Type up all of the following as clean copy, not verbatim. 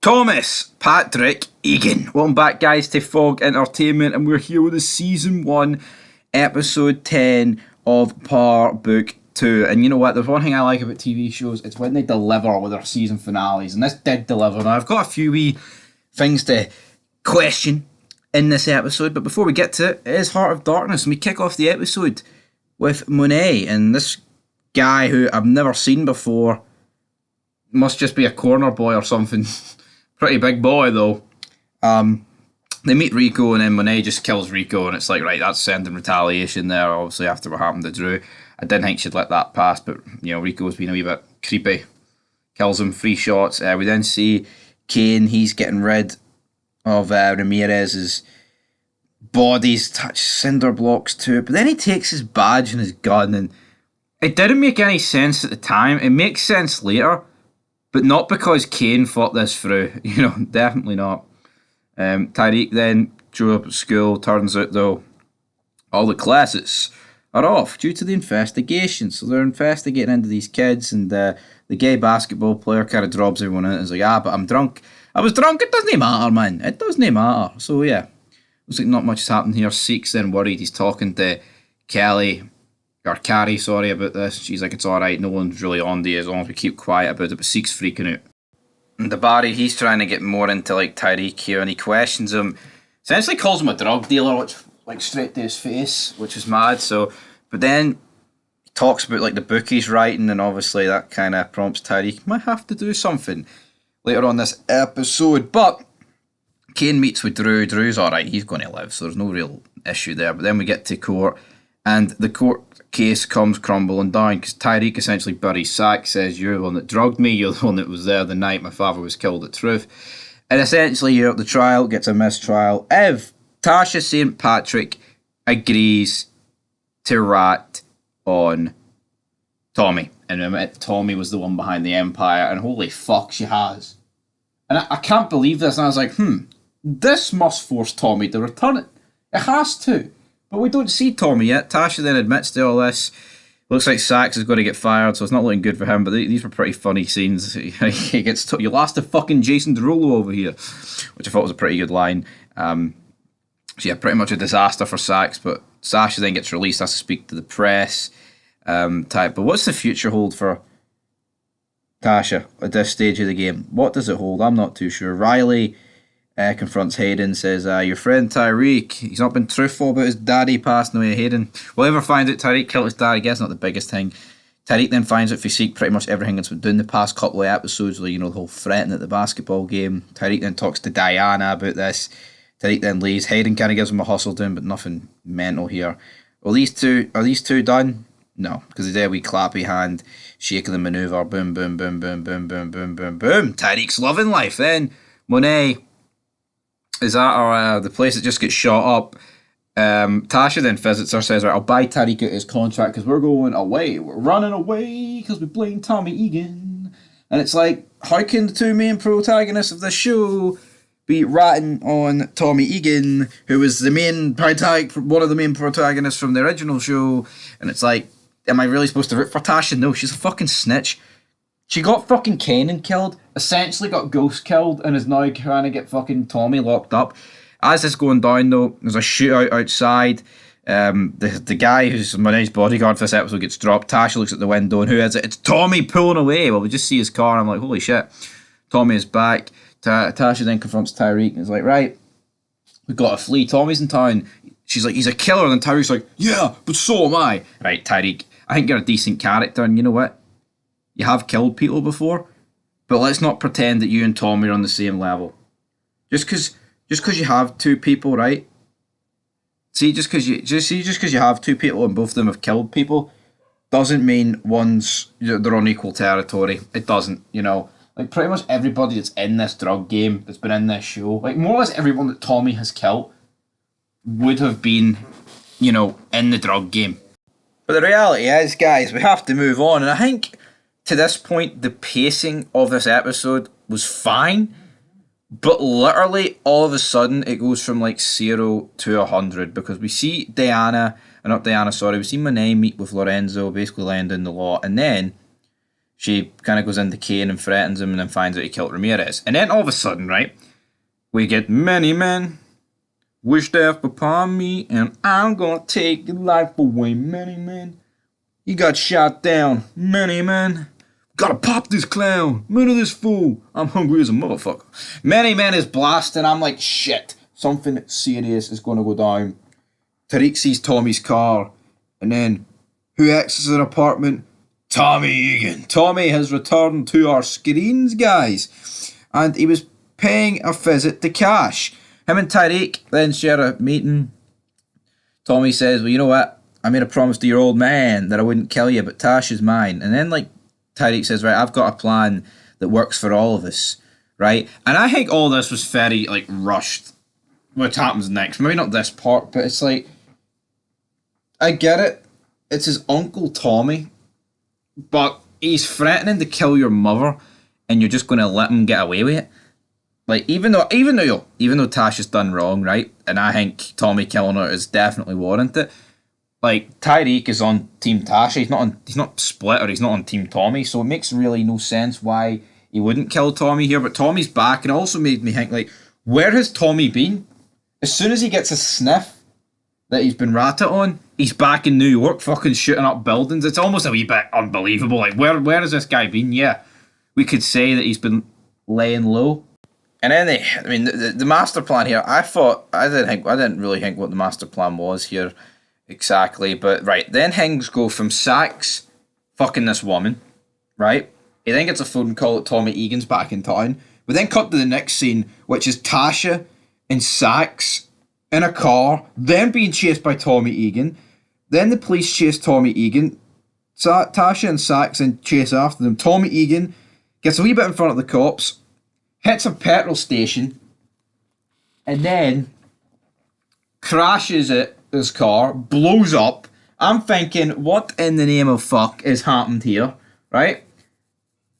Thomas, Patrick, Egan. Welcome back, guys, to Fog Entertainment, and we're here with the Season 1, Episode 10 of Part Book 2. And you know what? There's one thing I like about TV shows, it's when they deliver with their season finales, and this did deliver. Now, I've got a few wee things to question in this episode, but before we get to it, it is Heart of Darkness, and we kick off the episode with Monet, and this guy who I've never seen before, must just be a corner boy or something. Pretty big boy, though. They meet Rico, and then Monet just kills Rico, and it's like, right, that's sending retaliation there, obviously, after what happened to Drew. I didn't think she'd let that pass, but, you know, Rico's been a wee bit creepy. Kills him, 3 shots. We then see Kane, he's getting rid of Ramirez's bodies, touch cinder blocks too, but then he takes his badge and his gun, and it didn't make any sense at the time. It makes sense later, but not because Kane thought this through, you know, definitely not. Tariq then drew up at school. Turns out, though, all the classes are off due to the investigation. So they're investigating into these kids, and the gay basketball player kind of drops everyone in and is like, but I'm drunk. I was drunk, it doesn't matter, man. It doesn't matter. So, yeah, looks like not much has happened here. Seek's then worried. He's talking to Carrie, sorry, about this. She's like, it's alright, no one's really on to you as long as we keep quiet about it, but Seek's freaking out. And the Barry, he's trying to get more into, like, Tariq here, and he questions him, essentially calls him a drug dealer, which, like, straight to his face, which is mad, so, but then he talks about, like, the book he's writing, and obviously that kind of prompts Tariq, might have to do something later on this episode, but Kane meets with Drew. Drew's alright, he's going to live, so there's no real issue there, but then we get to court, and the court case comes crumbling down because Tariq essentially buries Sack, says, you're the one that drugged me, you're the one that was there the night my father was killed at Truth. And essentially, the trial gets a mistrial if Tasha St. Patrick agrees to rat on Tommy. And Tommy was the one behind the Empire, and holy fuck, she has. And I can't believe this, and I was like, this must force Tommy to return it. It has to. But we don't see Tommy yet. Tasha then admits to all this. Looks like Sax is going to get fired, so it's not looking good for him, but these were pretty funny scenes. He gets you lost to fucking Jason Derulo over here, which I thought was a pretty good line. So yeah, pretty much a disaster for Sax, but Sasha then gets released, has to speak to the press type. But what's the future hold for Tasha at this stage of the game? What does it hold? I'm not too sure. Riley confronts Hayden, says, your friend Tariq, he's not been truthful about his daddy passing away. Hayden will ever find out Tariq killed his dad, I guess not the biggest thing. Tariq then finds out for Seek pretty much everything that's been doing the past couple of episodes, like, you know, the whole threatening at the basketball game. Tariq then talks to Diana about this. Tariq then leaves. Hayden kind of gives him a hustle down, but nothing mental here. Are these two done? No, because they did a wee clappy hand, shaking the manoeuvre, boom, boom, boom, boom, boom, boom, boom, boom, boom. Tariq's loving life. Then Monet is at the place that just gets shot up. Tasha then visits her, says, right, I'll buy Tariq out his contract because we're going away. We're running away because we blame Tommy Egan. And it's like, how can the two main protagonists of this show be ratting on Tommy Egan, who was the main one of the main protagonists from the original show? And it's like, am I really supposed to root for Tasha? No, she's a fucking snitch. She got fucking Kanan killed, essentially got Ghost killed, and is now trying to get fucking Tommy locked up. As this going down, though, there's a shootout outside. The guy who's Monet's bodyguard for this episode gets dropped. Tasha looks at the window, and who is it? It's Tommy pulling away. Well, we just see his car, and I'm like, holy shit. Tommy is back. Tasha then confronts Tariq, and is like, right, we've got to flee. Tommy's in town. She's like, he's a killer, and Tariq's like, yeah, but so am I. Right, Tariq, I think you're a decent character, and you know what? You have killed people before, but let's not pretend that you and Tommy are on the same level. Just because you have two people, right? Just because you have two people and both of them have killed people, doesn't mean they're on equal territory. It doesn't, you know. Like, pretty much everybody that's in this drug game, that's been in this show, like, more or less everyone that Tommy has killed would have been, you know, in the drug game. But the reality is, guys, we have to move on, and I think to this point, the pacing of this episode was fine, but literally all of a sudden it goes from like 0 to 100 because we see we see Monet meet with Lorenzo, basically laying down the law, and then she kind of goes into Kane and threatens him and then finds out he killed Ramirez. And then all of a sudden, right, we get many men wish death upon me and I'm gonna take your life away. Many men. You got shot down. Many men. Gotta pop this clown. Murder this fool. I'm hungry as a motherfucker. Many men is blasting. I'm like, shit. Something serious is gonna go down. Tariq sees Tommy's car. And then, who exits an apartment? Tommy Egan. Tommy has returned to our screens, guys. And he was paying a visit to Cash. Him and Tariq then share a meeting. Tommy says, well, you know what? I made a promise to your old man that I wouldn't kill you, but Tasha's mine. And then, like, Tariq says, right, I've got a plan that works for all of us, right? And I think all this was very, like, rushed. What happens next? Maybe not this part, but it's like, I get it. It's his uncle Tommy, but he's threatening to kill your mother, and you're just going to let him get away with it. Like, even though Tasha's done wrong, right? And I think Tommy killing her is definitely warranted. Like, Tariq is on Team Tasha. He's not split, or he's not on Team Tommy. So it makes really no sense why he wouldn't kill Tommy here. But Tommy's back, and it also made me think, like, where has Tommy been? As soon as he gets a sniff that he's been ratted on, he's back in New York, fucking shooting up buildings. It's almost a wee bit unbelievable. Like, where has this guy been? Yeah, we could say that he's been laying low. And then the master plan here. I didn't really think what the master plan was here exactly. But right, then things go from Sachs fucking this woman, right? He then gets a phone call that Tommy Egan's back in town. We then cut to the next scene, which is Tasha and Sachs in a car, then being chased by Tommy Egan. Then the police chase Tommy Egan. Tasha and Sachs then chase after them. Tommy Egan gets a wee bit in front of the cops, hits a petrol station, and then crashes at his car, blows up. I'm thinking, what in the name of fuck has happened here, right?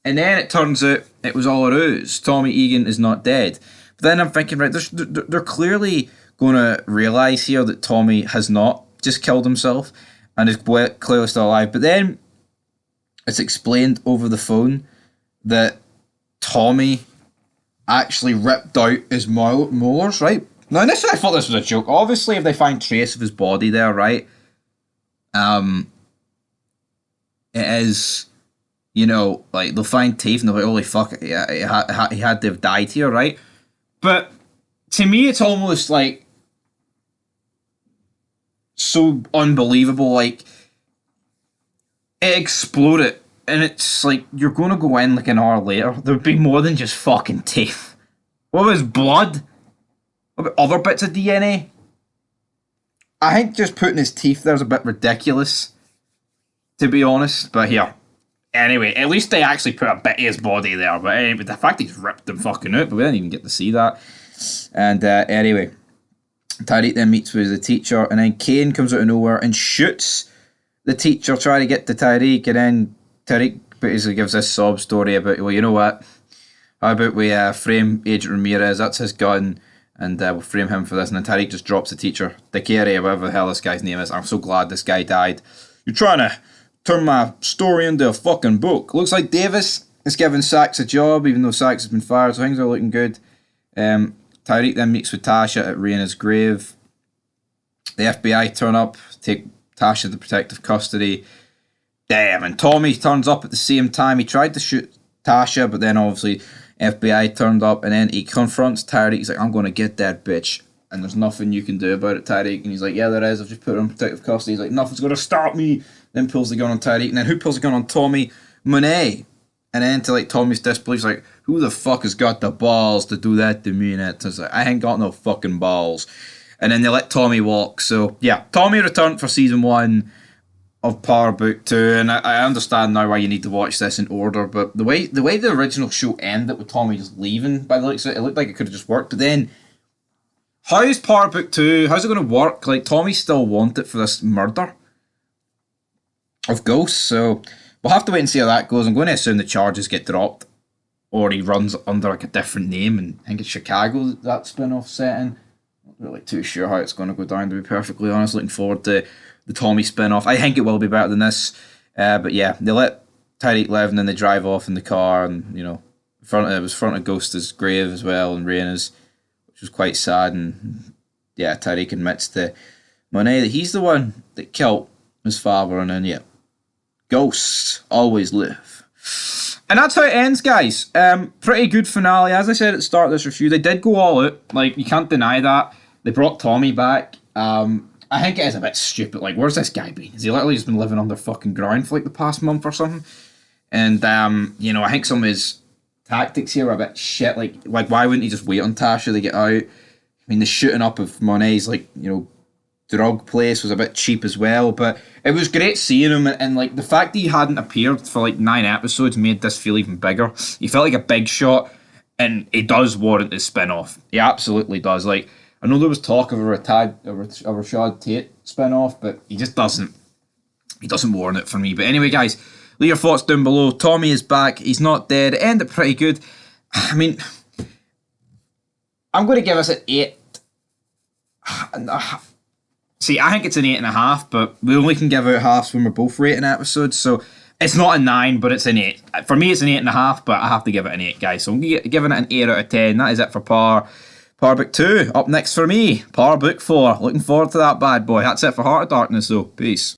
And then it turns out it was all a ruse. Tommy Egan is not dead. But then I'm thinking, right, they're clearly going to realise here that Tommy has not just killed himself and is clearly still alive. But then it's explained over the phone that Tommy actually ripped out his molars, right? Now, initially I thought this was a joke. Obviously, if they find trace of his body there, right, it is, you know, like, they'll find teeth and they'll be like, holy fuck, yeah, he had to have died here, right? But to me, it's almost like so unbelievable. Like, it exploded, and it's like you're going to go in like an hour later. There would be more than just fucking teeth. What was blood? What about other bits of DNA? I think just putting his teeth there is a bit ridiculous, to be honest. But here, anyway, at least they actually put a bit of his body there. But anyway, the fact he's ripped them fucking out, but we didn't even get to see that. And anyway, Tariq then meets with the teacher, and then Kane comes out of nowhere and shoots the teacher trying to get to Tariq, and then Tariq basically gives this sob story about, well, you know what? How about we frame Agent Ramirez? That's his gun, and we'll frame him for this. And then Tariq just drops the teacher, Dakari, or whatever the hell this guy's name is. I'm so glad this guy died. You're trying to turn my story into a fucking book. Looks like Davis is giving Sachs a job, even though Sachs has been fired, so things are looking good. Tariq then meets with Tasha at Raina's grave. The FBI turn up, take Tasha to protective custody. Damn, and Tommy turns up at the same time. He tried to shoot Tasha, but then obviously FBI turned up, and then he confronts Tariq. He's like, I'm going to get that bitch, and there's nothing you can do about it, Tariq. And he's like, yeah, there is. I've just put her in protective custody. He's like, nothing's going to stop me. Then pulls the gun on Tariq, and then who pulls the gun on Tommy? Monet. And then to like Tommy's disbelief, he's like, who the fuck has got the balls to do that to me? And it's like, I ain't got no fucking balls. And then they let Tommy walk. So yeah, Tommy returned for season 1 of Power Book 2, and I understand now why you need to watch this in order. But the way the original show ended with Tommy just leaving, by the looks of it, it looked like it could have just worked. But then, how's Power Book 2? How's it going to work? Like, Tommy's still wanted for this murder of Ghosts, so we'll have to wait and see how that goes. I'm going to assume the charges get dropped, or he runs under like a different name, and I think it's Chicago that spin-off setting. Not really too sure how it's going to go down, to be perfectly honest. Looking forward to the Tommy spin-off. I think it will be better than this, but yeah, they let Tariq living and they drive off in the car, and it was front of Ghost's grave as well, and Raina's, which was quite sad. And yeah, Tariq admits to Monet that he's the one that killed his father, and then ghosts always live. And that's how it ends, guys. Pretty good finale. As I said at the start of this review, they did go all out. Like, you can't deny that. They brought Tommy back. I think it is a bit stupid. Like, where's this guy been? Has he literally just been living under fucking ground for like the past month or something? And I think some of his tactics here are a bit shit. Like why wouldn't he just wait on Tasha to get out? I mean, the shooting up of Monet's drug place was a bit cheap as well, but it was great seeing him, and like the fact that he hadn't appeared for like 9 episodes made this feel even bigger. He felt like a big shot, and he does warrant his spin-off. He absolutely does. Like, I know there was talk of a Rashad Tate spin-off, but he just doesn't warrant it for me. But anyway, guys, leave your thoughts down below. Tommy is back. He's not dead. It ended pretty good. I mean, I'm going to give us an 8. See, I think it's an 8.5, but we only can give out halves when we're both rating episodes, so it's not a 9, but it's an 8. For me, it's an 8.5, but I have to give it an 8, guys. So I'm giving it an 8 out of 10. That is it for Power Book 2. Up next for me, Power Book 4. Looking forward to that bad boy. That's it for Heart of Darkness, though. Peace.